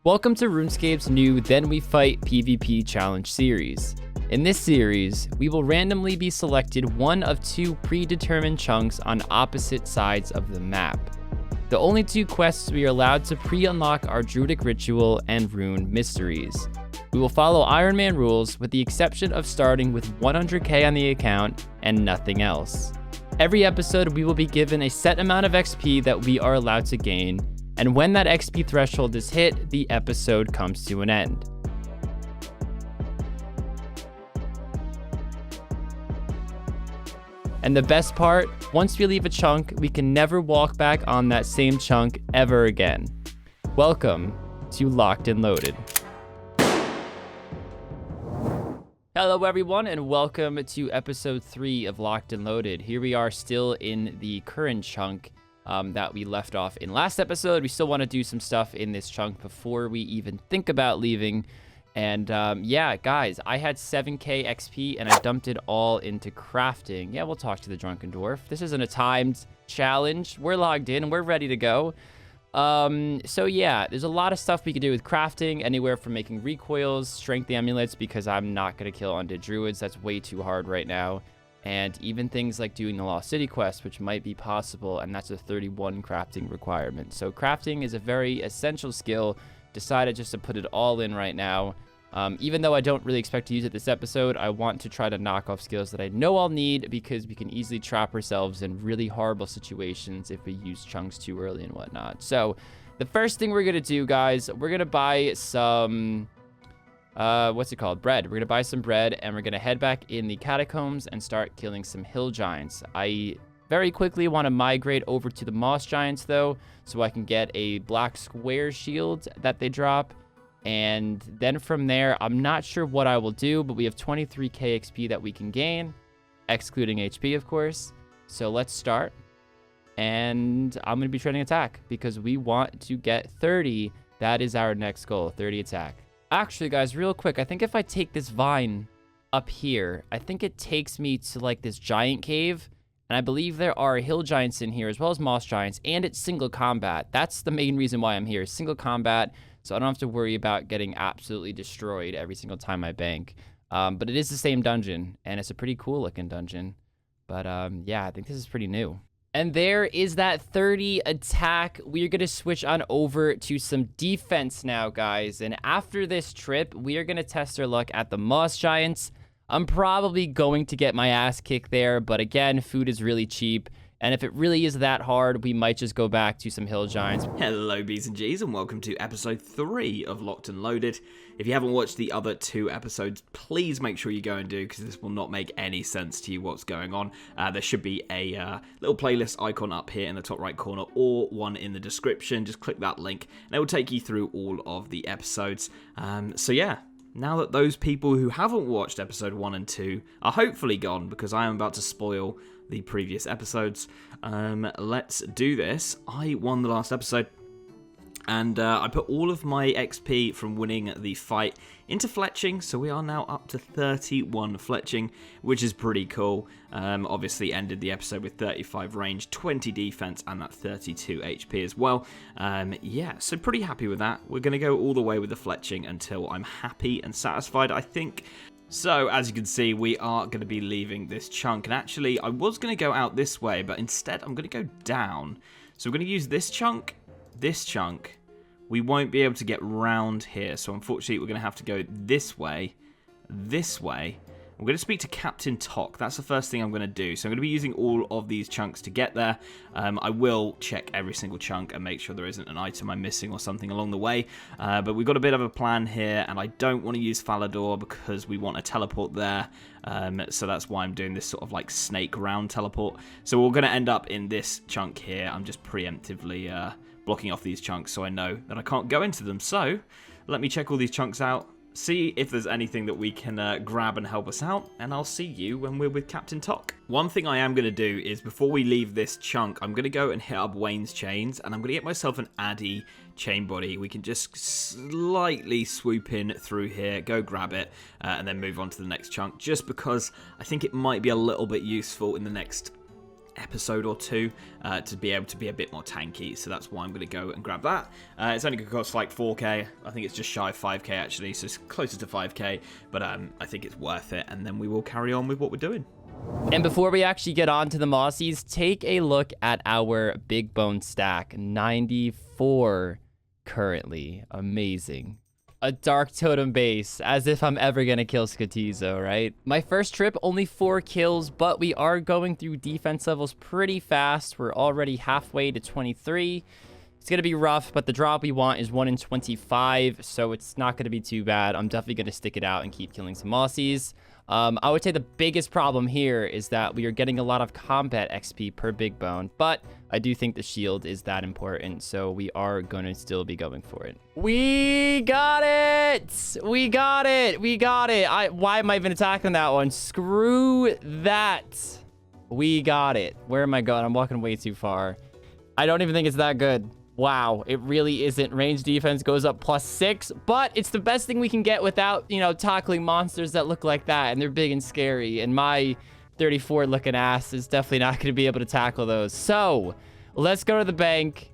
Welcome to RuneScape's new Then We Fight PvP challenge series. In this series, we will randomly be selected one of two predetermined chunks on opposite sides of the map. The only two quests we are allowed to pre-unlock are Druidic Ritual and Rune Mysteries. We will follow Iron Man rules with the exception of starting with 100k on the account and nothing else. Every episode we will be given a set amount of XP that we are allowed to gain, and when that XP threshold is hit, the episode comes to an end. And the best part, once we leave a chunk, we can never walk back on that same chunk ever again. Welcome to Locked and Loaded. Hello everyone, and welcome to episode 3 of Locked and Loaded. Here we are still in the current chunk that we left off in last episode. We still want to do some stuff in this chunk before we even think about leaving. And yeah, guys, I had 7k XP and I dumped it all into crafting. Yeah, we'll talk to the Drunken Dwarf. This isn't a timed challenge. We're logged in and we're ready to go. So yeah, there's a lot of stuff we can do with crafting, anywhere from making recoils, strength amulets, because I'm not going to kill undead druids. That's way too hard right now. And even things like doing the Lost City quest, which might be possible, and that's a 31 crafting requirement. So crafting is a very essential skill. Decided just to put it all in right now. Even though I don't really expect to use it this episode, I want to try to knock off skills that I know I'll need, because we can easily trap ourselves in really horrible situations if we use chunks too early and whatnot. So the first thing we're going to do, guys, we're going to buy some... bread. We're gonna buy some bread and we're gonna head back in the catacombs and start killing some hill giants. I very quickly want to migrate over to the moss giants though, so I can get a black square shield that they drop. And then from there, I'm not sure what I will do, but we have 23k XP that we can gain, excluding HP of course. So let's start. And I'm gonna be trading attack because we want to get 30. That is our next goal, 30 attack. Actually, guys, real quick, I think if I take this vine up here, I think it takes me to, like, this giant cave. And I believe there are hill giants in here, as well as moss giants, and it's single combat. That's the main reason why I'm here, single combat, so I don't have to worry about getting absolutely destroyed every single time I bank. But it is the same dungeon, and it's a pretty cool-looking dungeon. But, yeah, I think this is pretty new. And there is that 30 attack. We're going to switch on over to some defense now, guys. And after this trip, we are going to test our luck at the moss giants. I'm probably going to get my ass kicked there, but again, food is really cheap. And if it really is that hard, we might just go back to some hill giants. Hello B's and G's, and welcome to episode 3 of Locked and Loaded. If you haven't watched the other 2 episodes, please make sure you go and do, because this will not make any sense to you what's going on. There should be a little playlist icon up here in the top right corner, or one in the description. Just click that link and it will take you through all of the episodes. So yeah, now that those people who haven't watched episode 1 and 2 are hopefully gone, because I am about to spoil the previous episodes, let's do this. I won the last episode, and I put all of my XP from winning the fight into fletching, so we are now up to 31 fletching, which is pretty cool. Obviously ended the episode with 35 range, 20 defense, and that 32 HP as well. Yeah, so pretty happy with that. We're going to go all the way with the fletching until I'm happy and satisfied, I think. So, as you can see, we are going to be leaving this chunk. And actually, I was going to go out this way, but instead I'm going to go down. So we're going to use this chunk. We won't be able to get round here. So unfortunately, we're going to have to go this way. I'm going to speak to Captain Tok. That's the first thing I'm going to do. So I'm going to be using all of these chunks to get there. I will check every single chunk and make sure there isn't an item I'm missing or something along the way. But we've got a bit of a plan here, and I don't want to use Falador because we want a teleport there. So that's why I'm doing this sort of like snake round teleport. So we're going to end up in this chunk here. I'm just preemptively blocking off these chunks so I know that I can't go into them. So let me check all these chunks out, see if there's anything that we can grab and help us out, and I'll see you when we're with Captain Tok. One thing I am going to do is, before we leave this chunk, I'm going to go and hit up Wayne's chains, and I'm going to get myself an Addy chain body. We can just slightly swoop in through here, go grab it, and then move on to the next chunk, just because I think it might be a little bit useful in the next episode or two to be able to be a bit more tanky. So that's why I'm going to go and grab that. It's only going to cost like 4k. I think it's just shy of 5k actually, so it's closer to 5k, but I think it's worth it, and then we will carry on with what we're doing. And before we actually get on to the mossies, take a look at our big bone stack. 94 currently. Amazing. A dark totem base, as if I'm ever gonna kill Skatizo, right? My first trip, only 4 kills, but we are going through defense levels pretty fast. We're already halfway to 23. It's gonna be rough, but the drop we want is 1 in 25, so it's not gonna be too bad. I'm definitely gonna stick it out and keep killing some mossies. I would say the biggest problem here is that we are getting a lot of combat XP per big bone, but I do think the shield is that important, so we are going to still be going for it. We got it! We got it! We got it! Why am I even attacking that one? Screw that! We got it. Where am I going? I'm walking way too far. I don't even think it's that good. Wow, it really isn't. Range defense goes up +6, but it's the best thing we can get without, you know, tackling monsters that look like that, and they're big and scary, and my 34 looking ass is definitely not going to be able to tackle those. So, let's go to the bank,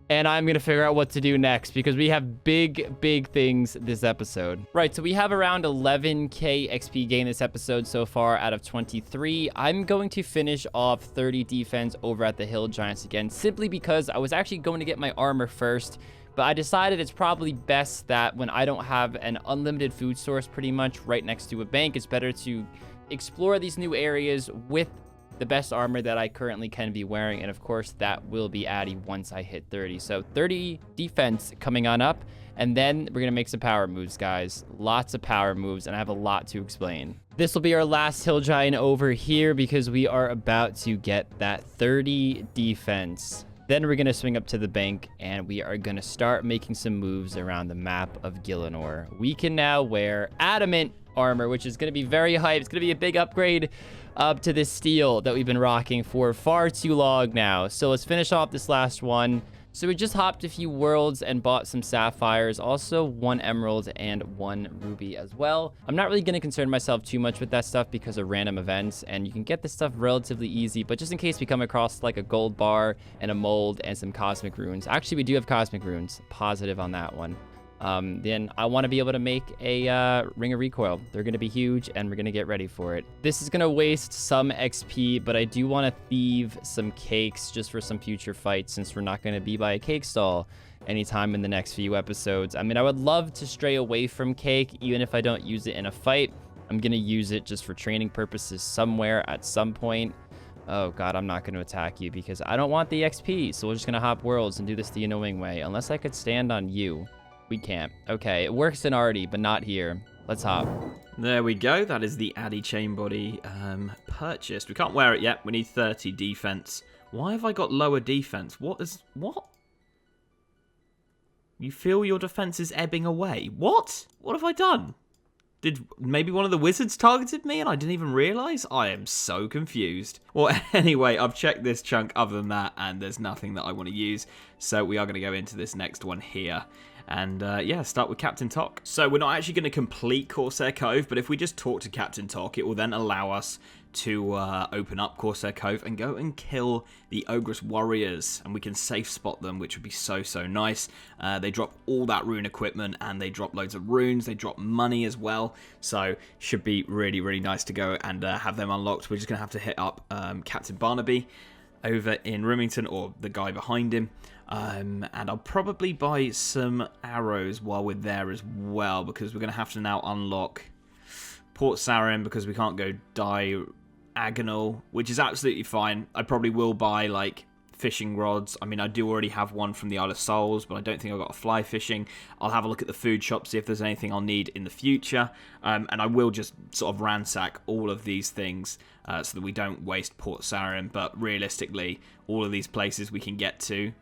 and I'm going to figure out what to do next, because we have big things this episode. Right, so we have around 11k XP gain this episode so far out of 23. I'm going to finish off 30 defense over at the Hill Giants again, simply because I was actually going to get my armor first, but I decided it's probably best that when I don't have an unlimited food source pretty much right next to a bank, it's better to explore these new areas with the best armor that I currently can be wearing, and of course that will be adding once I hit 30. So 30 defense coming on up, and then we're gonna make some power moves, guys. Lots of power moves, and I have a lot to explain. This will be our last hill giant over here because we are about to get that 30 defense. Then we're gonna swing up to the bank, and we are gonna start making some moves around the map of Gielinor. We can now wear adamant armor, which is gonna be very hype. It's gonna be a big upgrade up to this steel that we've been rocking for far too long now. So let's finish off this last one. So we just hopped a few worlds and bought some sapphires, also 1 emerald and 1 ruby as well. I'm not really going to concern myself too much with that stuff because of random events, and you can get this stuff relatively easy, but just in case we come across like a gold bar and a mold and some cosmic runes. Actually, we do have cosmic runes, positive on that one. Then I want to be able to make a ring of recoil. They're going to be huge, and we're going to get ready for it. This is going to waste some XP, but I do want to thieve some cakes just for some future fights, since we're not going to be by a cake stall anytime in the next few episodes. I mean, I would love to stray away from cake, even if I don't use it in a fight. I'm going to use it just for training purposes somewhere at some point. Oh god, I'm not going to attack you because I don't want the XP, so we're just going to hop worlds and do this the annoying way, unless I could stand on you. We can't. Okay, it works in Artie, but not here. Let's hop. There we go. That is the Addy chain body purchased. We can't wear it yet. We need 30 defense. Why have I got lower defense? What? You feel your defense is ebbing away. What? What have I done? Did maybe one of the wizards targeted me and I didn't even realize? I am so confused. Well, anyway, I've checked this chunk other than that, and there's nothing that I want to use. So we are going to go into this next one here. And yeah, start with Captain Tok. So we're not actually going to complete Corsair Cove, but if we just talk to Captain Tok, it will then allow us to open up Corsair Cove and go and kill the Ogress warriors, and we can safe spot them, which would be so nice. They drop all that rune equipment, and they drop loads of runes. They drop money as well, so should be really nice to go and have them unlocked. We're just going to have to hit up Captain Barnaby over in Rimington, or the guy behind him. And I'll probably buy some arrows while we're there as well, because we're going to have to now unlock Port Sarim, because we can't go diagonal, which is absolutely fine. I probably will buy like fishing rods. I mean, I do already have one from the Isle of Souls, but I don't think I've got a fly fishing. I'll have a look at the food shop, see if there's anything I'll need in the future, and I will just sort of ransack all of these things so that we don't waste Port Sarim. But realistically, all of these places we can get to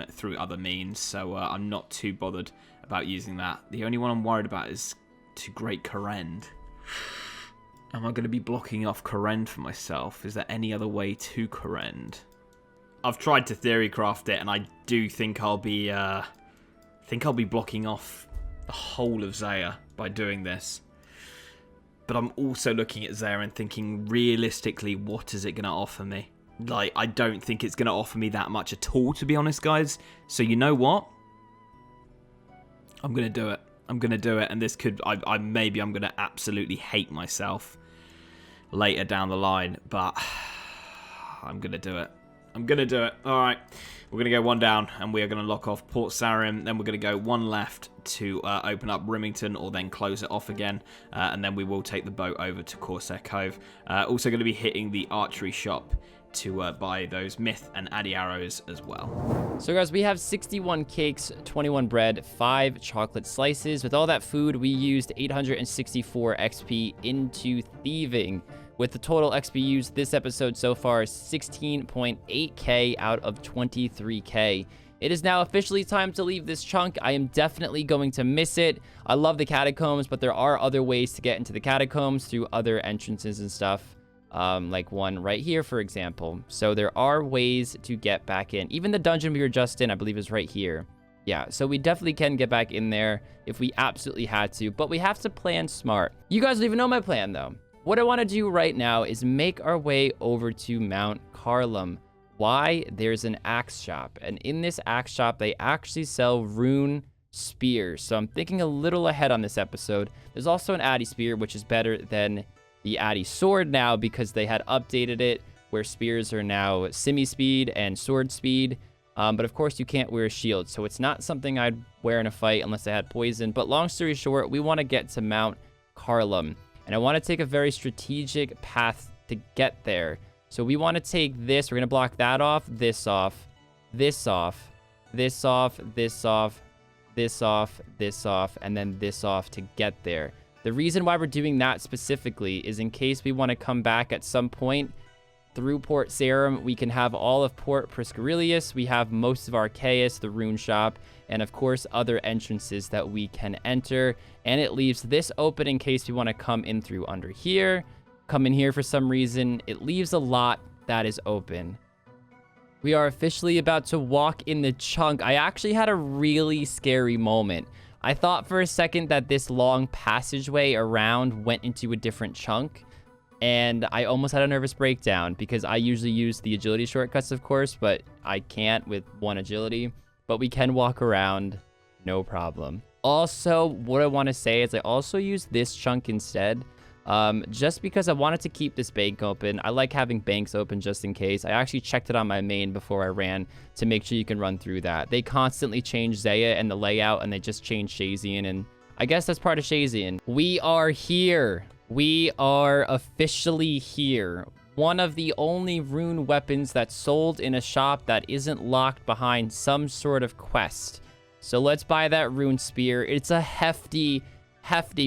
through other means, so I'm not too bothered about using that. The only one I'm worried about is to Great Korend. Am I going to be blocking off Korend for myself? Is there any other way to Korend? I've tried to theory craft it, and I do think I'll be blocking off the whole of Zaya by doing this. But I'm also looking at Zaya and thinking, realistically, what is it going to offer me? like, I don't think it's going to offer me that much at all, to be honest, guys. So you know what? I'm going to do it. I'm going to do it, and this could, maybe I'm going to absolutely hate myself later down the line, but I'm going to do it. I'm going to do it. All right. We're going to go one down, and we are going to lock off Port Sarim. Then we're going to go one left to open up Rimington, or then close it off again. And then we will take the boat over to Corsair Cove. Also going to be hitting the archery shop to buy those myth and addy arrows as well. So guys, we have 61 cakes, 21 bread, 5 chocolate slices. With all that food, we used 864 XP into thieving. With the total XP used this episode so far, 16.8k out of 23k. It is now officially time to leave this chunk. I am definitely going to miss it. I love the catacombs, but there are other ways to get into the catacombs through other entrances and stuff. Like one right here, for example. So there are ways to get back in. Even the dungeon we were just in, I believe, is right here. Yeah, so we definitely can get back in there if we absolutely had to, but we have to plan smart. You guys don't even know my plan, though. What I want to do right now is make our way over to Mount Karuulm. Why? There's an axe shop, and in this axe shop, they actually sell rune spears. So I'm thinking a little ahead on this episode. There's also an addy spear, which is better than the addy sword now because they had updated it where spears are now semi-speed and sword speed. But of course, you can't wear a shield, so it's not something I'd wear in a fight unless I had poison. But long story short, we want to get to Mount Karuulm. And I want to take a very strategic path to get there. So we want to take this. We're going to block that off, this off, this off, this off, this off, this off, this off, and then this off to get there. The reason why we're doing that specifically is in case we want to come back at some point through Port Sarim. We can have all of Port Priscarilius. We have most of Archaeus, the rune shop, and of course other entrances that we can enter. And it leaves this open in case we want to come in through under here, come in here for some reason. It leaves a lot that is open. We are officially about to walk in the chunk. I actually had a really scary moment. I thought for a second that this long passageway around went into a different chunk, and I almost had a nervous breakdown because I usually use the agility shortcuts, of course, but I can't with one agility. But we can walk around, no problem. Also, what I want to say is I also use this chunk instead, just because I wanted to keep this bank open. I like having banks open just in case. I actually checked it on my main before I ran to make sure you can run through that. They constantly change Zaya and the layout, and they just change Shazian, and I guess that's part of Shazian. We are here. We are officially here. One of the only rune weapons that's sold in a shop that isn't locked behind some sort of quest. So let's buy that rune spear. It's a hefty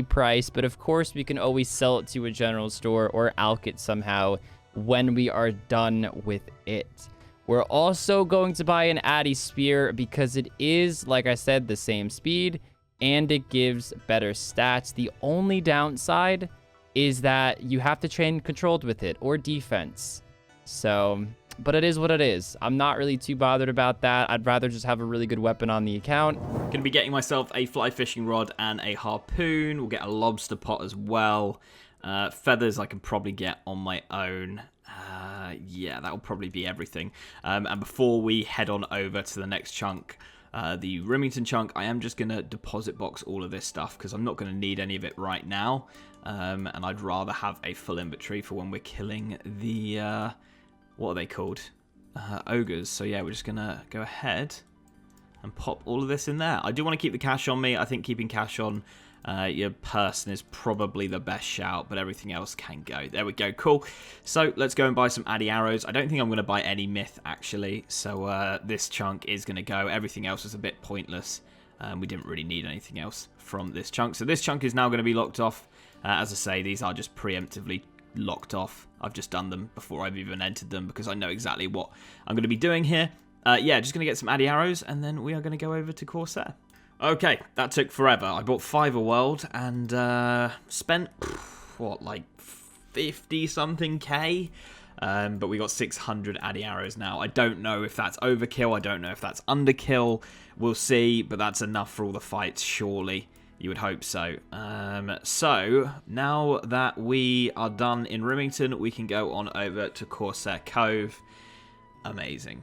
price, but of course we can always sell it to a general store or alch it somehow when we are done with it. We're also going to buy an addy spear because it is, like I said, the same speed and it gives better stats. The only downside is that you have to train controlled with it or defense. So, but it is what it is. I'm not really too bothered about that. I'd rather just have a really good weapon on the account. Gonna be getting myself a fly fishing rod and a harpoon. We'll get a lobster pot as well. Feathers I can probably get on my own. Yeah, that'll probably be everything. And before we head on over to the next chunk, the Rimington chunk, I am just gonna deposit box all of this stuff because I'm not gonna need any of it right now. And I'd rather have a full inventory for when we're killing the, what are they called? Ogres. So yeah, we're just gonna go ahead and pop all of this in there. I do want to keep the cash on me. I think keeping cash on your person is probably the best shout, but everything else can go. There we go, cool. So let's go and buy some addy arrows. I don't think I'm going to buy any myth, actually, so this chunk is going to go. Everything else is a bit pointless. We didn't really need anything else from this chunk. So this chunk is now going to be locked off. As I say, these are just preemptively locked off. I've just done them before I've even entered them because I know exactly what I'm going to be doing here. Yeah, just going to get some addy arrows, and then we are going to go over to Corsair. Okay, that took forever. I bought 5 a world and spent, what, like 50-something K? But we got 600 addy arrows now. I don't know if that's overkill. I don't know if that's underkill. We'll see, but that's enough for all the fights, surely. You would hope so. So, now that we are done in Rimington, we can go on over to Corsair Cove. amazing.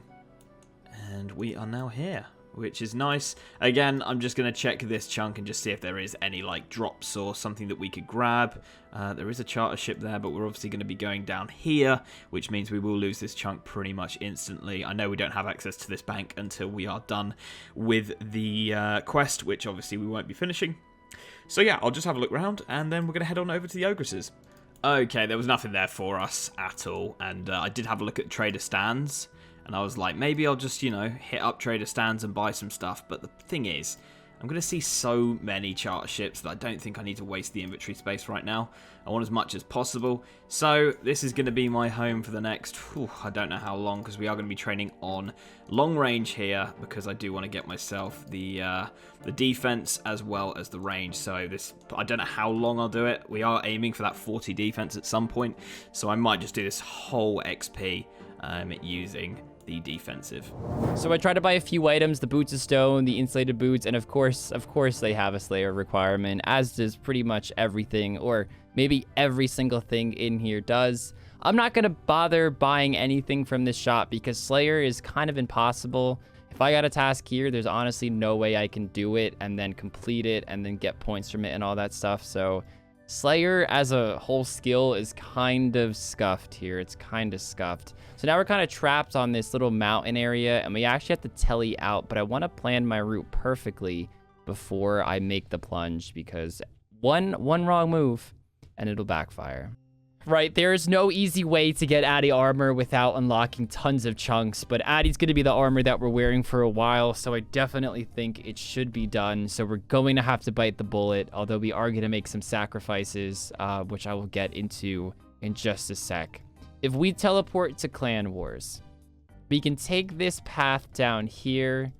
And we are now here, which is nice. Again, I'm just going to check this chunk and just see if there is any like drops or something that we could grab. There is a charter ship there, but we're obviously going to be going down here, which means we will lose this chunk pretty much instantly. I know we don't have access to this bank until we are done with the quest, which obviously we won't be finishing. So yeah, I'll just have a look around, and then we're going to head on over to the ogresses. Okay, there was nothing there for us at all, and I did have a look at trader stands. And I was like, maybe I'll just, you know, hit up trader stands and buy some stuff. But the thing is, I'm going to see so many charter ships that I don't think I need to waste the inventory space right now. I want as much as possible. So this is going to be my home for the next, I don't know how long, because we are going to be training on long range here, because I do want to get myself the defense as well as the range. So this, I don't know how long I'll do it. We are aiming for that 40 defense at some point. So I might just do this whole XP using the defensive. So I tried to buy a few items, the boots of stone, the insulated boots, and of course they have a Slayer requirement, as does pretty much everything, or maybe every single thing in here does. I'm not going to bother buying anything from this shop because Slayer is kind of impossible. If I got a task here, there's honestly no way I can do it and then complete it and then get points from it and all that stuff. So Slayer as a whole skill is kind of scuffed here. It's kind of scuffed. So now we're kind of trapped on this little mountain area, and we actually have to telly out, but I want to plan my route perfectly before I make the plunge, because one wrong move and it'll backfire. Right, there's no easy way to get Addy armor without unlocking tons of chunks, but Addy's going to be the armor that we're wearing for a while, so I definitely think it should be done. So we're going to have to bite the bullet, although we are going to make some sacrifices, which I will get into in just a sec. If we teleport to Clan Wars, we can take this path down here.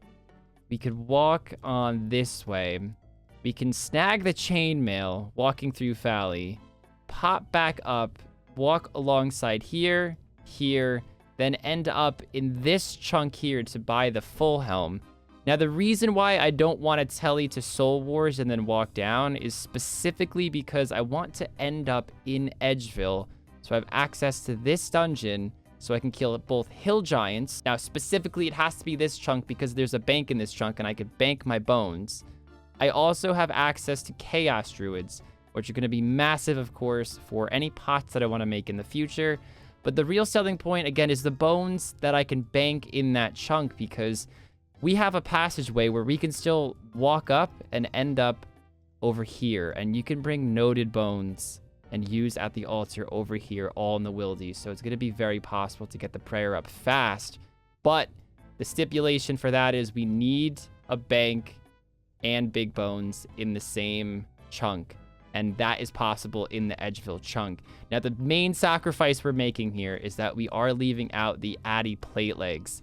We could walk on this way. We can snag the chainmail walking through Valley, pop back up, walk alongside here, then end up in this chunk here to buy the full helm. Now, the reason why I don't want to telly to Soul Wars and then walk down is specifically because I want to end up in Edgeville, so I have access to this dungeon, so I can kill both hill giants. Now, specifically, it has to be this chunk because there's a bank in this chunk, and I could bank my bones. I also have access to Chaos Druids, which are going to be massive, of course, for any pots that I want to make in the future. But the real selling point, again, is the bones that I can bank in that chunk, because we have a passageway where we can still walk up and end up over here. And you can bring noted bones and use at the altar over here, all in the wildy. So it's going to be very possible to get the prayer up fast. But the stipulation for that is we need a bank and big bones in the same chunk. And that is possible in the Edgeville chunk. Now, the main sacrifice we're making here is that we are leaving out the Addy plate legs.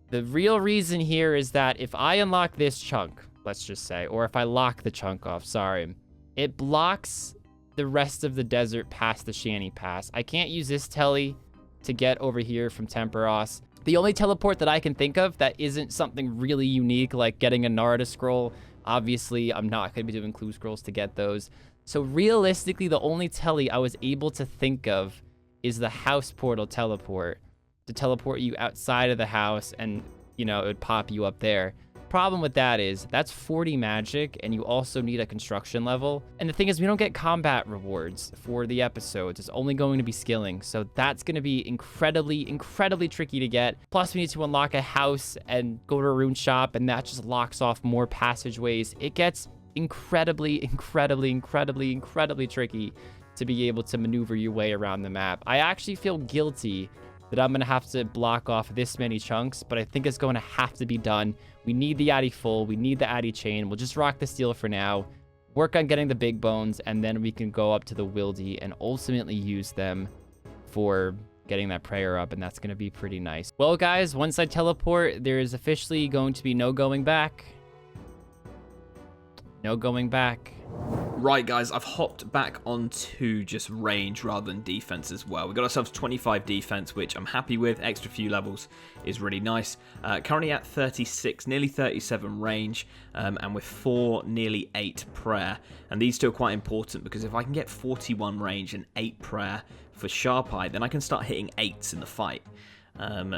The real reason here is that if I unlock this chunk, let's just say, or if I lock the chunk off, sorry, it blocks the rest of the desert past the Shanty Pass. I can't use this telly to get over here from Temperos. The only teleport that I can think of that isn't something really unique, like getting a Narada scroll, obviously I'm not going to be doing clue scrolls to get those. So realistically, the only telly I was able to think of is the house portal teleport, to teleport you outside of the house, and, you know, it would pop you up there. Problem with that is that's 40 magic, and you also need a construction level. And the thing is, we don't get combat rewards for the episodes. It's only going to be skilling, so that's going to be incredibly tricky to get. Plus, we need to unlock a house and go to a rune shop, and that just locks off more passageways. It gets incredibly tricky to be able to maneuver your way around the map. I actually feel guilty that I'm going to have to block off this many chunks, but I think it's going to have to be done. We need the Addy full. We need the Addy chain. We'll just rock the steel for now, work on getting the big bones, and then we can go up to the wildy and ultimately use them for getting that prayer up, and that's going to be pretty nice. Well, guys, once I teleport, there is officially going to be no going back. No going back. Right, guys, I've hopped back onto just range rather than defense as well. We got ourselves 25 defense, which I'm happy with. Extra few levels is really nice. Currently at 36, nearly 37 range, and with 4, nearly 8 prayer. And these two are quite important, because if I can get 41 range and 8 prayer for Sharp Eye, then I can start hitting 8s in the fight.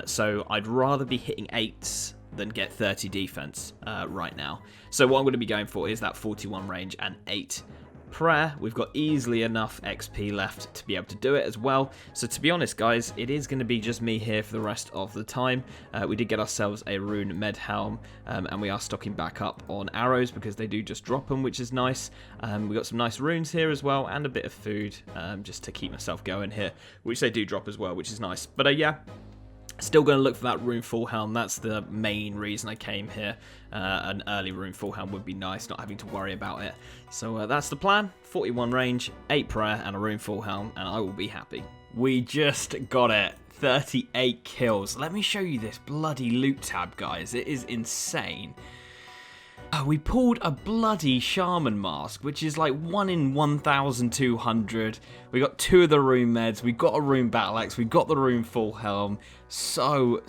So I'd rather be hitting 8s than get 30 defense right now. So what I'm going to be going for is that 41 range and 8 prayer. We've got easily enough XP left to be able to do it as well. So to be honest, guys, it is going to be just me here for the rest of the time. We did get ourselves a rune med helm, and we are stocking back up on arrows because they do just drop them, which is nice. We got some nice runes here as well, and a bit of food just to keep myself going here, which they do drop as well, which is nice. But yeah, still going to look for that rune full helm. That's the main reason I came here. An early rune full helm would be nice, not having to worry about it. So that's the plan. 41 range, 8 prayer, and a rune full helm, and I will be happy. We just got it. 38 kills. Let me show you this bloody loot tab, guys. It is insane. We pulled a bloody shaman mask, which is like 1 in 1,200. We got 2 of the rune meds. We got a rune battle axe. We got the rune full helm. So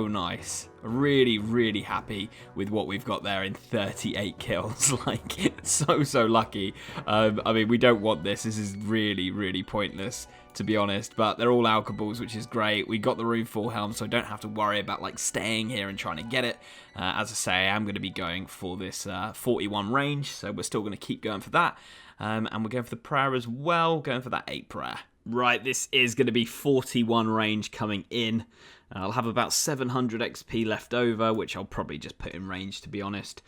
nice. Really happy with what we've got there in 38 kills. Like, so lucky. I mean, we don't want this. This is really pointless, to be honest, but they're all alchables, which is great. We got the rune full helm, so I don't have to worry about like staying here and trying to get it. As I say, I am going to be going for this 41 range, so we're still going to keep going for that. And we're going for the prayer as well, going for that 8 prayer. Right, this is going to be 41 range coming in. I'll have about 700 XP left over, which I'll probably just put in range, to be honest.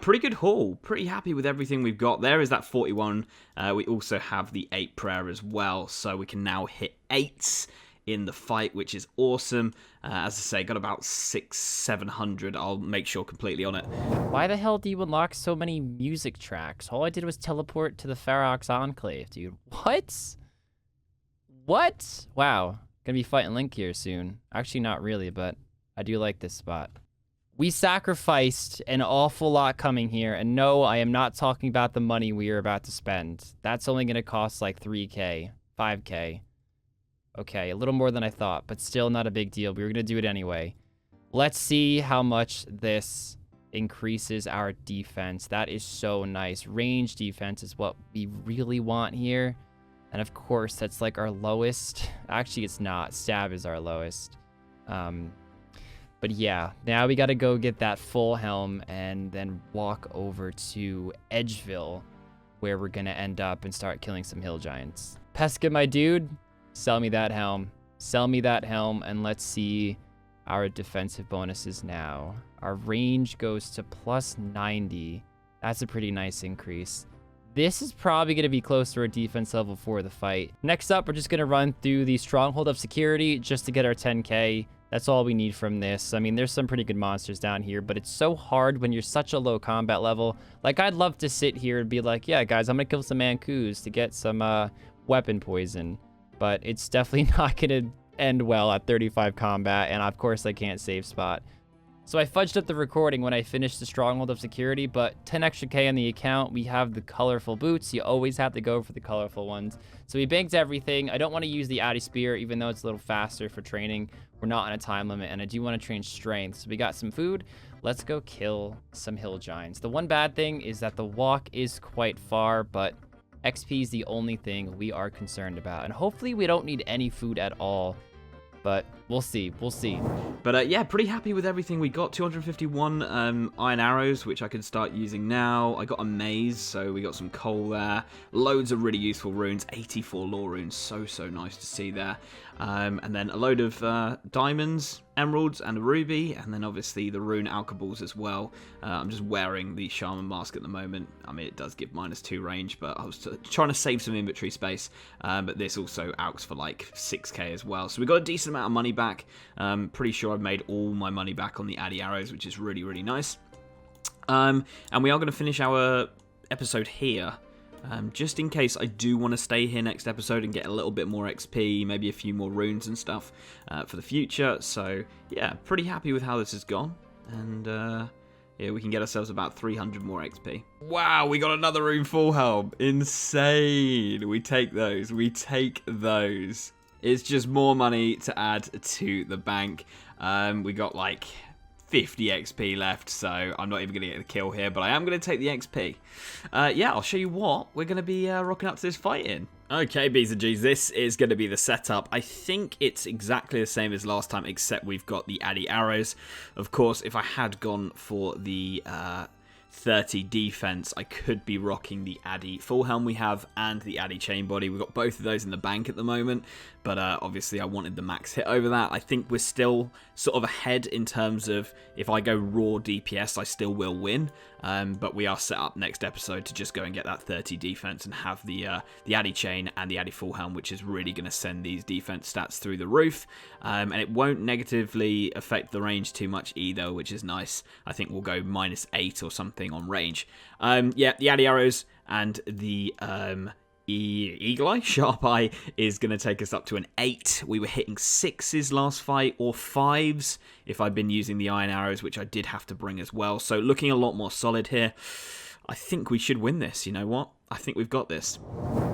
Pretty good haul. Pretty happy with everything we've got. There is that 41. We also have the 8 prayer as well, so we can now hit 8s in the fight, which is awesome. As I say, got about 600-700. I'll make sure completely on it. Why the hell do you unlock so many music tracks? All I did was teleport to the Ferox Enclave, dude. What? Wow. Gonna be fighting Link here soon. Actually, not really, but I do like this spot. We sacrificed an awful lot coming here, and no, I am not talking about the money we are about to spend. That's only gonna cost like 3K, 5K. Okay, a little more than I thought, but still not a big deal. We were gonna do it anyway. Let's see how much this increases our defense. That is so nice. Range defense is what we really want here. And of course, that's like our lowest. Actually, it's not. Stab is our lowest. But yeah, now we got to go get that full helm and then walk over to Edgeville, where we're going to end up and start killing some hill giants. Pesca, my dude, sell me that helm. Sell me that helm, and let's see our defensive bonuses now. Our range goes to plus 90. That's a pretty nice increase. This is probably going to be close to our defense level for the fight. Next up, we're just going to run through the Stronghold of Security just to get our 10K. That's all we need from this. I mean, there's some pretty good monsters down here, but it's so hard when you're such a low combat level. Like, I'd love to sit here and be like, yeah, guys, I'm going to kill some Mancoos to get some weapon poison. But it's definitely not going to end well at 35 combat, and of course, I can't save spot. So I fudged up the recording when I finished the Stronghold of Security, but 10 extra K on the account. We have the colorful boots. You always have to go for the colorful ones. So we banked everything. I don't want to use the Addy Spear, even though it's a little faster for training. We're not on a time limit, and I do want to train strength. So we got some food. Let's go kill some hill giants. The one bad thing is that the walk is quite far, but XP is the only thing we are concerned about. And hopefully we don't need any food at all. But we'll see. But yeah, pretty happy with everything we got. 251 iron arrows, which I can start using now. I got a maze, so we got some coal there. Loads of really useful runes. 84 lore runes. So nice to see there. And then a load of diamonds, emeralds, and a ruby. And then obviously the rune alchables as well. I'm just wearing the shaman mask at the moment. I mean, it does give -2 range, but I was trying to save some inventory space. But this also alks for like 6K as well. So we got a decent amount of money back. Pretty sure I've made all my money back on the Addy arrows, which is really nice. And we are going to finish our episode here. Just in case I do want to stay here next episode and get a little bit more XP, maybe a few more runes and stuff for the future. So yeah, pretty happy with how this has gone. And yeah, we can get ourselves about 300 more XP. Wow, we got another rune full helm. Insane. We take those. It's just more money to add to the bank. We got like 50 XP left, so I'm not even going to get the kill here, but I am going to take the XP. Yeah, I'll show you what we're going to be rocking up to this fight in. Okay, B's and G's, this is going to be the setup. I think it's exactly the same as last time, except we've got the Addy arrows. Of course, if I had gone for the 30 defense, I could be rocking the Addy full helm we have and the Addy chain body. We've got both of those in the bank at the moment, but obviously I wanted the max hit over that. I think we're still sort of ahead in terms of if I go raw DPS, I still will win, but we are set up next episode to just go and get that 30 defense and have the Addy chain and the Addy full helm, which is really going to send these defense stats through the roof, and it won't negatively affect the range too much either, which is nice. I think we'll go -8 or something on range. Yeah, the Addy arrows and the Eagle Eye, Sharp Eye, is going to take us up to an 8. We were hitting 6s last fight, or 5s if I'd been using the Iron Arrows, which I did have to bring as well. So looking a lot more solid here. I think we should win this. You know what? I think we've got this.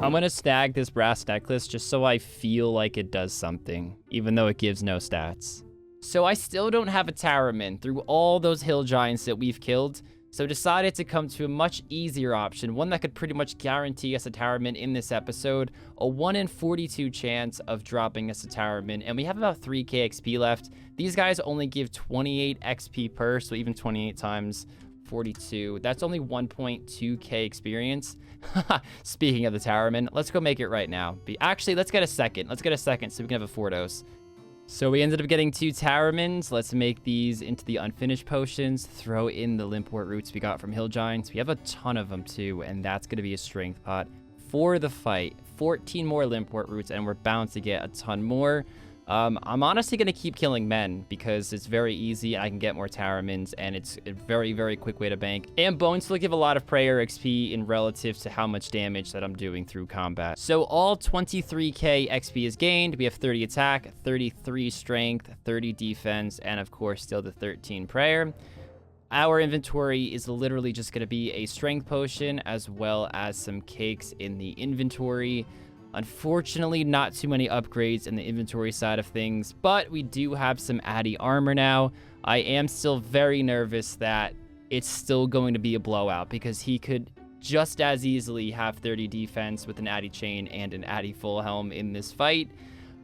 I'm going to snag this brass necklace just so I feel like it does something, even though it gives no stats. So I still don't have a Towerman through all those hill giants that we've killed. So decided to come to a much easier option, one that could pretty much guarantee us a Towerman in this episode, a 1 in 42 chance of dropping us a Towerman, and we have about 3k XP left. These guys only give 28 XP per, so even 28 times 42, that's only 1.2k experience. Speaking of the Towerman, let's go make it right now. Actually, let's get a second so we can have a 4 dose. So we ended up getting 2 Towermans. Let's make these into the unfinished potions. Throw in the Limpwort roots we got from Hill Giants. We have a ton of them too, and that's going to be a strength pot for the fight. 14 more Limpwort roots, and we're bound to get a ton more. I'm honestly going to keep killing men because it's very easy. I can get more Towermans, and it's a very, very quick way to bank. And bones will give a lot of prayer XP in relative to how much damage that I'm doing through combat. So all 23k XP is gained. We have 30 attack, 33 strength, 30 defense, and of course still the 13 prayer. Our inventory is literally just going to be a strength potion as well as some cakes in the inventory. Unfortunately, not too many upgrades in the inventory side of things, but we do have some Addy armor now. I am still very nervous that it's still going to be a blowout because he could just as easily have 30 defense with an Addy chain and an Addy full helm in this fight.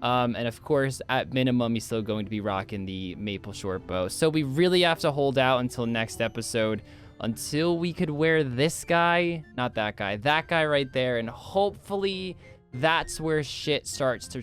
And of course, at minimum, he's still going to be rocking the maple short bow. So we really have to hold out until next episode until we could wear this guy, not that guy right there, and hopefully that's where shit starts to,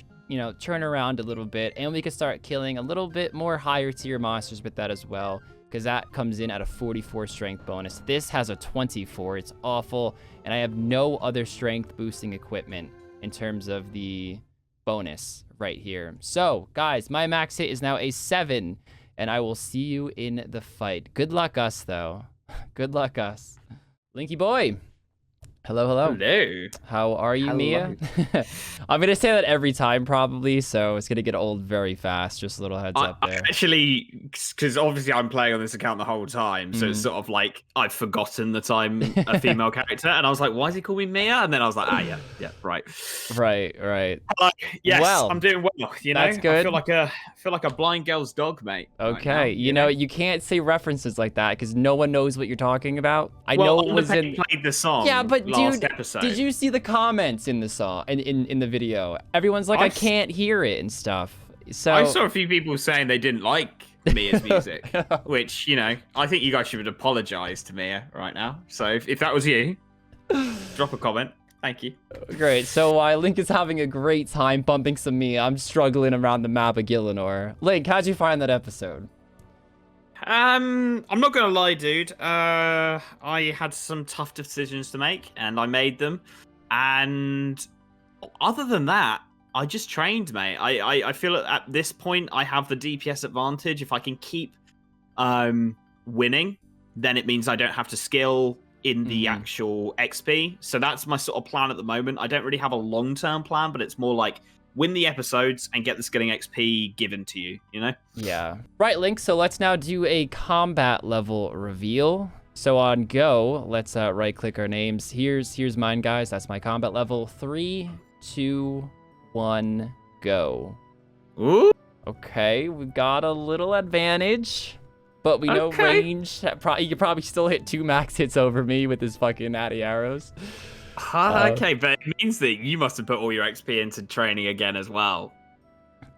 turn around a little bit, and we can start killing a little bit more higher tier monsters with that as well, because that comes in at a 44 strength bonus. This has a 24. It's awful, and I have no other strength boosting equipment in terms of the bonus right here. So, guys, my max hit is now a 7, and I will see you in the fight. Good luck us, though. Good luck us. Linky boy. Hello. Hello. How are you, Mia? I'm going to say that every time, probably, so it's going to get old very fast. Just a little heads up there. Actually, because obviously I'm playing on this account the whole time, so it's sort of like I've forgotten that I'm a female character, and I was like, why does he call me Mia? And then I was like, yeah, right. Right. Yes, well, I'm doing well, That's good. I feel like a blind girl's dog, mate. Okay, right now, you can't say references like that because no one knows what you're talking about. I know it was in... played the song. Yeah, but last dude, episode. Did you see the comments in the song in the video? Everyone's like, I can't hear it and stuff. So I saw a few people saying they didn't like Mia's music, which I think you guys should apologize to Mia right now. So if that was you, drop a comment. Thank you. Great. So while Link is having a great time bumping some Mia, I'm struggling around the map of Gillinor. Link, how'd you find that episode? I'm not gonna lie, dude. I had some tough decisions to make, and I made them. And other than that, I just trained, mate. I feel at this point I have the DPS advantage. If I can keep winning, then it means I don't have to skill in the actual XP. So that's my sort of plan at the moment. I don't really have a long-term plan, but it's more like win the episodes and get the skilling XP given to you, Yeah. Right, Link, so let's now do a combat level reveal. So on go, let's right-click our names. Here's mine, guys. That's my combat level. 3, 2, 1, go. Ooh. Okay, we got a little advantage. but we know Okay. range. You could probably still hit 2 max hits over me with his fucking Addy arrows. Okay, but it means that you must have put all your XP into training again as well.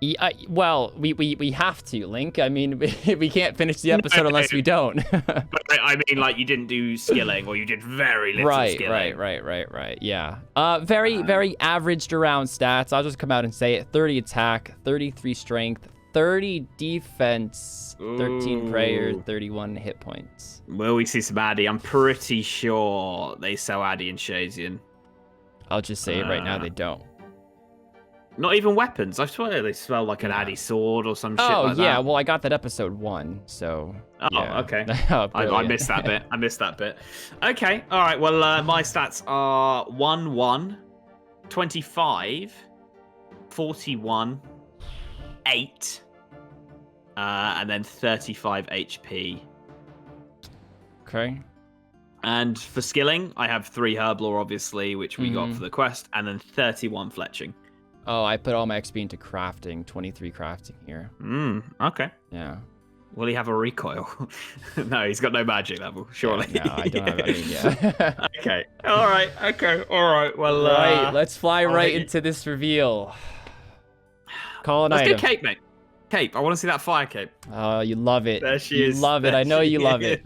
Yeah, well, we have to, Link. I mean, we can't finish the episode unless we don't. But I mean, like, you didn't do skilling, or you did very little skilling. Right. Yeah. Very averaged around stats. I'll just come out and say it. 30 attack, 33 strength, 30 defense, 13 prayer, 31 hit points. Will we see some Addy? I'm pretty sure they sell Addy in Shazian. I'll just say it right now, they don't. Not even weapons. I swear they smell like an Addy sword or some shit like that. Oh, yeah. Well, I got that episode 1, so... Oh, yeah. okay. Oh, I missed that bit. I missed that bit. Okay. All right. Well, my stats are 1, 25, 41, 8, and then 35 HP. Okay. And for skilling, I have 3 Herblore, obviously, which we got for the quest, and then 31 fletching. Oh, I put all my XP into crafting. 23 crafting here. Okay. Yeah. Will he have a recoil? No, he's got no magic level, surely. Yeah, no, I don't have any yet. Okay. All right. Okay. All right. Well, right, let's fly right into this reveal. Call an item. Let's go cape, mate. Cape. I want to see that fire cape. Oh, you love it. There she is. You love it. I know you love it.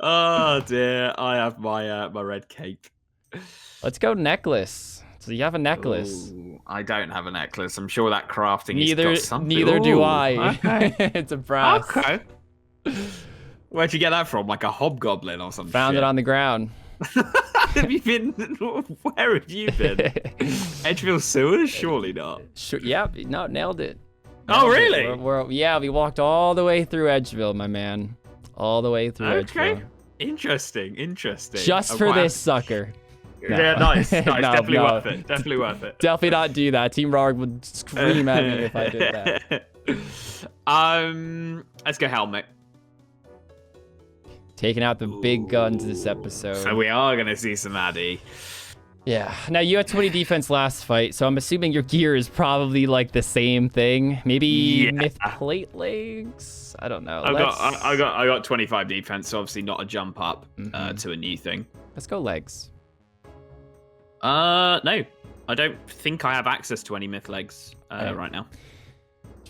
Oh dear, I have my my red cape. Let's go necklace. So you have a necklace. Ooh, I don't have a necklace. I'm sure that crafting has got something. Neither do I. Okay. It's a brass. Okay. Where'd you get that from? Like a hobgoblin or something? Found it on the ground. Have you been? Where have you been? Edgeville sewers? Surely not. Sure, yeah, no, nailed it. Oh, really? Yeah, we walked all the way through Edgeville, my man. All the way through Edgeville. Interesting. Just for this sucker. No. Yeah, nice. No, Definitely worth it. Definitely worth it. Definitely not do that. Team Rarg would scream at me if I did that. Let's go helmet. Taking out the big guns this episode. So we are going to see some Addy. Yeah. Now, you had 20 defense last fight, so I'm assuming your gear is probably like the same thing. Maybe myth plate legs? I don't know. I got 25 defense, so obviously not a jump up to a new thing. Let's go legs. No. I don't think I have access to any myth legs right now.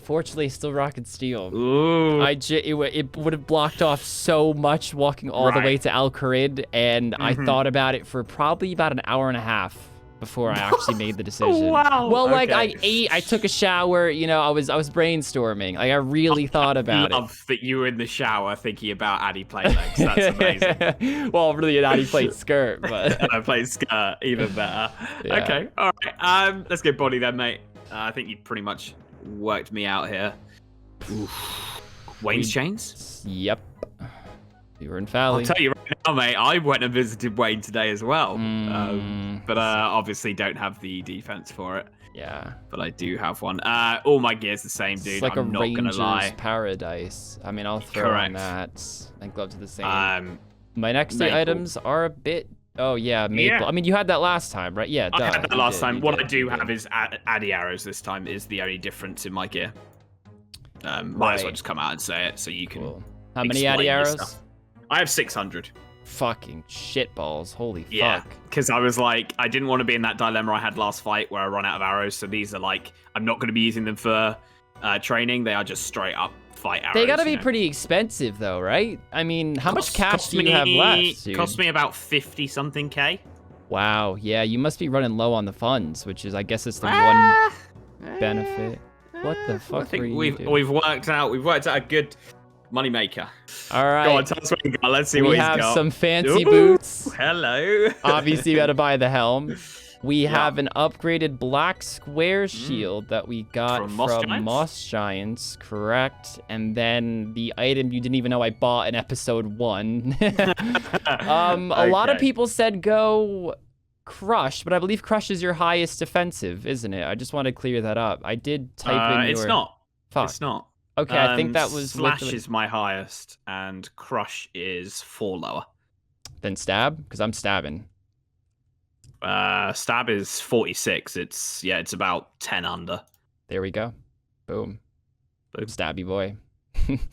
Fortunately, still rocking steel. Ooh. It would have blocked off so much walking all the way to Al Kharid, and I thought about it for probably about an hour and a half before I actually made the decision. Wow. Well, like I ate, I took a shower, you know, I was brainstorming. Like I really thought about it. I love that you were in the shower thinking about Addy plate legs. That's amazing. Well, really an Addy plate skirt, but I plate skirt, even better. Yeah. Okay. All right. Let's go body then, mate. I think you pretty much worked me out here. Oof. Wayne's chains? Yep. You were in Valley. I'll tell you right now, mate, I went and visited Wayne today as well. But obviously don't have the defense for it. Yeah. But I do have one. All my gear's the same, dude. It's like I'm a not going to lie. Ranger's paradise. I mean, I'll throw on that. And gloves are the same. My next three items are a bit... Oh, yeah, maple. Yeah. I mean, you had that last time, right? Yeah, I had that last time. What I do have is Addy arrows this time is the only difference in my gear. Might as well just come out and say it so you can... Cool. How many Addy arrows? I have 600. Fucking shitballs. Holy fuck. Because I was like, I didn't want to be in that dilemma I had last fight where I run out of arrows. So these are like, I'm not going to be using them for training. They are just straight up fight arrows. They got to be pretty expensive though, right? I mean, how much cash do you have left? Dude? Cost me about 50 something K. Wow. Yeah, you must be running low on the funds, which is, I guess, it's the one benefit. What the fuck? I think we've worked out a good money maker. All right. Go on, tell us what you got. Let's see what he's got. We have some fancy boots. Hello. Obviously, you got to buy the helm. We have an upgraded black square shield that we got from Moss Giants, correct? And then the item you didn't even know I bought in episode 1. A lot of people said go Crush, but I believe Crush is your highest defensive, isn't it? I just want to clear that up. I did type in your... It's not. Fuck. It's not. Okay, I think that was... Slash is my highest, and Crush is 4 lower. Then Stab? Because I'm stabbing. Stab is 46. It's about 10 under. There we go. Boom. Stabby boy.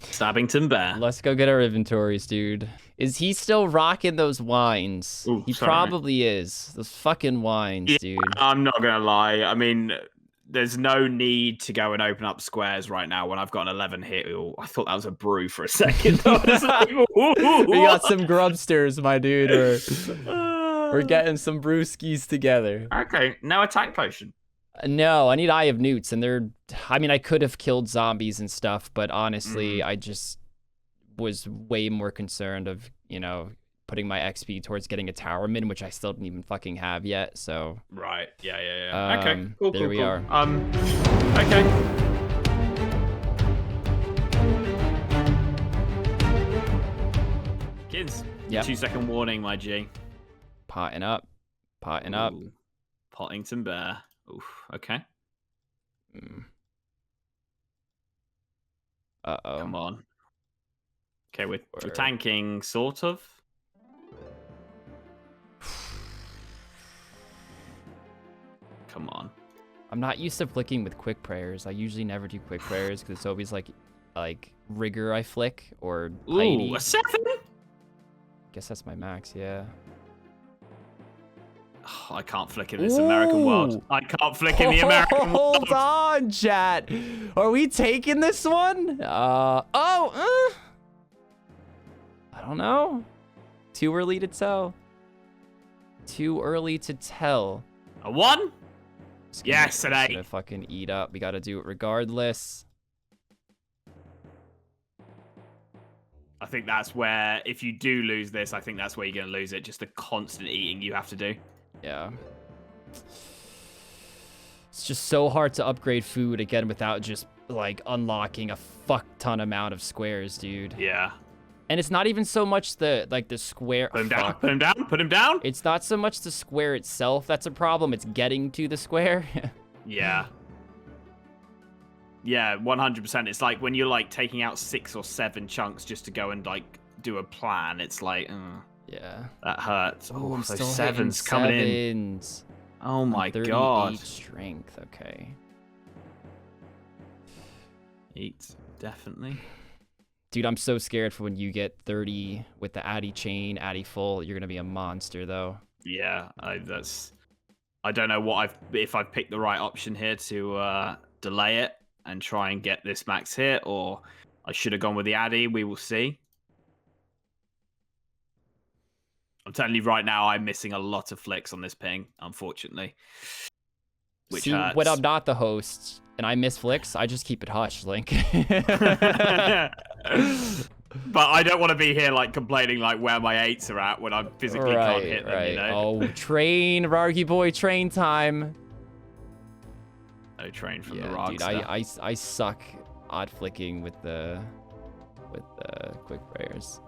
Stabbington Bear. Let's go get our inventories, dude. Is he still rocking those wines? Ooh, He sorry, probably is. Those fucking wines, yeah, dude. I'm not gonna lie. I mean, there's no need to go and open up squares right now when I've got an 11 hit. Ooh, I thought that was a brew for a second. I was like, We got some grubsters, my dude. We're getting some brewskis together. Okay, now attack potion. No, I need Eye of Newts, and they're... I mean, I could have killed zombies and stuff, but honestly, I just was way more concerned of, you know, putting my XP towards getting a tower min, which I still didn't even fucking have yet, so... Right, yeah. Okay, cool, there we are. Okay. Kids, Yep. 2-second warning, my G. Potting up. Potting up. Ooh, Pottington Bear. Oof, okay. Uh-oh. Come on. Okay, we're tanking, sort of. Come on. I'm not used to flicking with quick prayers. I usually never do quick prayers because it's always like rigor I flick or piety. Ooh, a 7? Guess that's my max, yeah. Oh, I can't flick in this American world. I can't flick in the American world. Hold on, chat. Are we taking this one? I don't know. Too early to tell. Too early to tell. A 1? Just Yes, an 8. Gonna fucking eat up. We gotta do it regardless. I think that's where, if you do lose this, I think that's where you're going to lose it. Just the constant eating you have to do. Yeah. It's just so hard to upgrade food again without just, like, unlocking a fuck ton amount of squares, dude. Yeah. And it's not even so much the square. Put him down, put him down, put him down. It's not so much the square itself that's a problem. It's getting to the square. Yeah. Yeah, 100%. It's like when you're like taking out 6 or 7 chunks just to go and like do a plan. It's like, yeah, that hurts. Oh, I'm those still 7s coming in. Oh my 38 god. Strength. Okay. Eat, definitely. Dude, I'm so scared for when you get 30 with the Addy chain, Addy full. You're gonna be a monster, though. Yeah, I don't know if I've picked the right option here to delay it and try and get this max hit, or I should have gone with the Addy. We will see. I'm telling you right now, I'm missing a lot of flicks on this ping, unfortunately. Which See, hurts. when I'm not the host and I miss flicks, I just keep it hush, Link. But I don't want to be here like complaining like where my 8s are at when I physically can't hit them, you know? Oh, train, Rargy boy, train time. No train from the Dude, Rogster. I suck odd flicking with the quick prayers.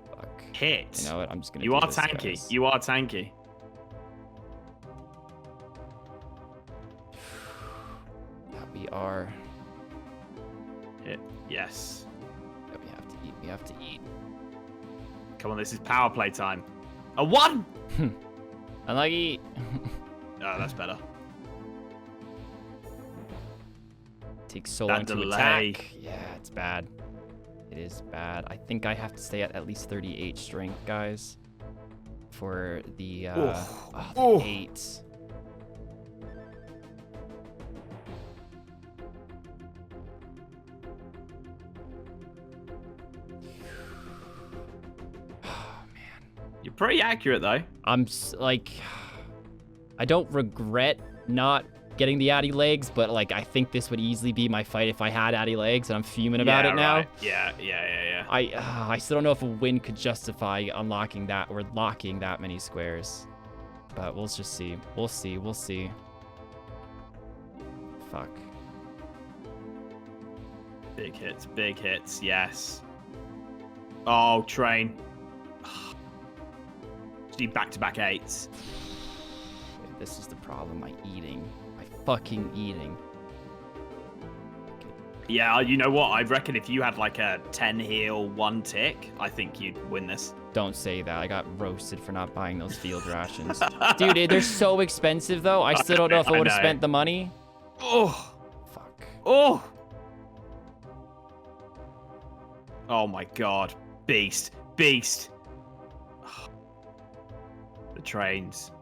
Fuck. Hit. You know what? I'm just gonna. You do are this, tanky. guys. You are tanky. That we are. Hit. Yes. That we have to eat. We have to eat. Come on, this is power play time. A 1. Unlucky. Oh, that's better. Takes so That long delay. to attack. Yeah, it's bad. It is bad. I think I have to stay at least 38 strength, guys, for the, the 8. Oh, man. You're pretty accurate, though. I'm, like, I don't regret not getting the Addy legs, but like I think this would easily be my fight if I had Addy legs, and I'm fuming about it now. Right. Yeah. I still don't know if a win could justify unlocking that or locking that many squares, but we'll just see. We'll see. Fuck. Big hits. Yes. Oh, train. Just need back-to-back 8s. This is the problem. My fucking eating. Yeah, you know what? I reckon if you had like a 10 heal, 1 tick, I think you'd win this. Don't say that. I got roasted for not buying those field rations. Dude, they're so expensive, though. I still don't know if I would have spent the money. Oh. Fuck. Oh. Oh my god. Beast. Beast. The trains.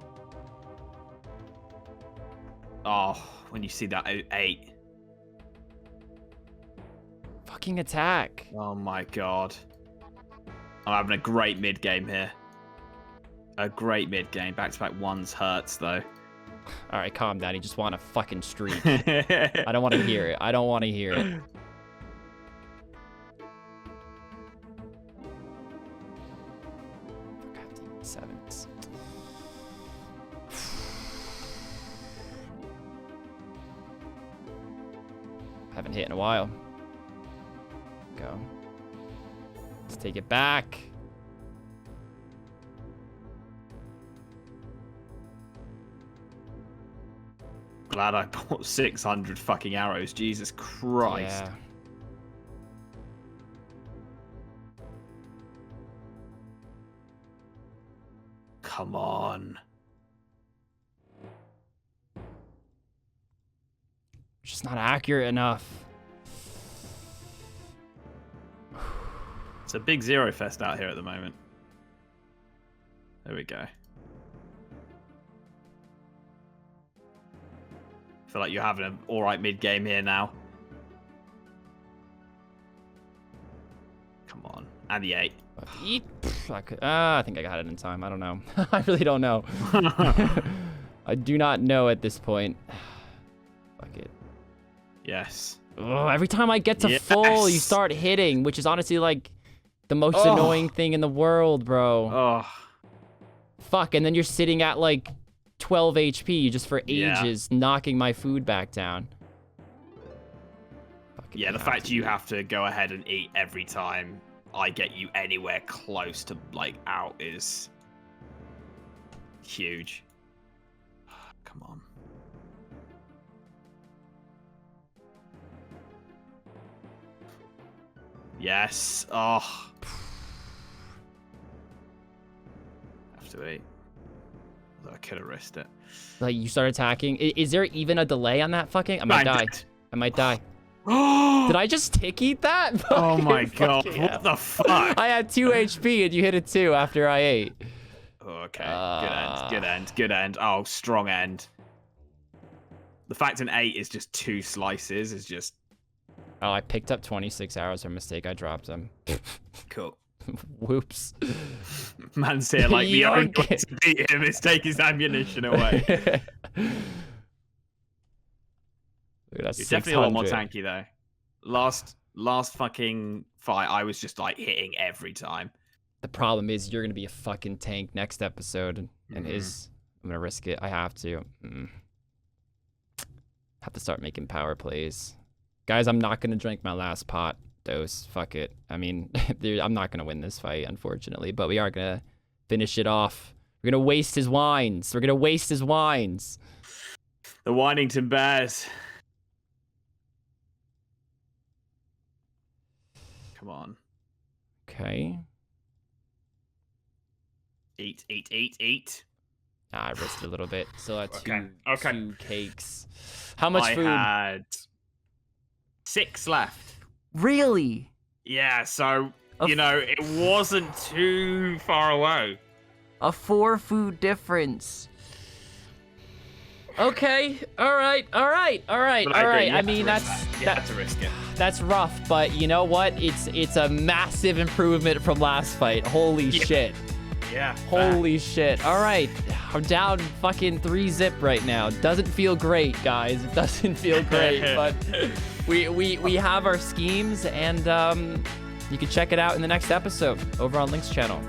Oh, when you see that 8. Fucking attack. Oh my god. I'm having a great mid game here. A great mid game. Back-to-back ones hurts though. All right, calm down. You just want a fucking streak. I don't want to hear it. I don't want to hear it. Sevens. Haven't hit in a while. Go. Let's take it back. Glad I bought 600 fucking arrows. Jesus Christ. Yeah. Come on. Just not accurate enough. It's a big zero fest out here at the moment. There we go. I feel like you're having an alright mid game here now. Come on. And the 8. I think I got it in time. I don't know. I really don't know. I do not know at this point. Fuck it. Yes. Ugh, every time I get to full, you start hitting, which is honestly like the most annoying thing in the world, bro. Oh. Fuck, and then you're sitting at like 12 HP just for ages, knocking my food back down. Fucking Yeah, the fact you have to go ahead and eat every time I get you anywhere close to like out is huge. Come on. Yes. Oh. Have to eat. Although I could have risked it. Like, you start attacking. Is there even a delay on that fucking? I might die. I might die. Did I just tick eat that? Oh my god. What the fuck? I had 2 HP and you hit it 2 after I ate. Okay. Good end. Good end. Good end. Oh, strong end. The fact an 8 is just 2 slices is just... Oh, I picked up 26 arrows. A mistake. I dropped them. Cool. Whoops. Man's here like the only way to beat him is take his ammunition away. Look at that. You're definitely a lot more tanky though. Last fucking fight, I was just like hitting every time. The problem is you're gonna be a fucking tank next episode, and I'm gonna risk it. I have to. Have to start making power plays, guys. I'm not gonna drink my last pot dose. Fuck it. I mean, I'm not gonna win this fight, unfortunately, but we are gonna finish it off. We're gonna waste his wines. We're gonna waste his wines. The Whinington Bears. Come on. Okay. Eat. I risked a little bit. Still had two cakes. How much food? I had 6 left. Really? Yeah, so, you know, it wasn't too far away. A 4 food difference. Okay. All right. I mean, you had to risk it. That's rough, but you know what? It's a massive improvement from last fight. Holy shit. Yeah. Holy shit. All right. I'm down fucking 3 zip right now. Doesn't feel great, guys. It doesn't feel great, but we have our schemes, and you can check it out in the next episode over on Link's channel.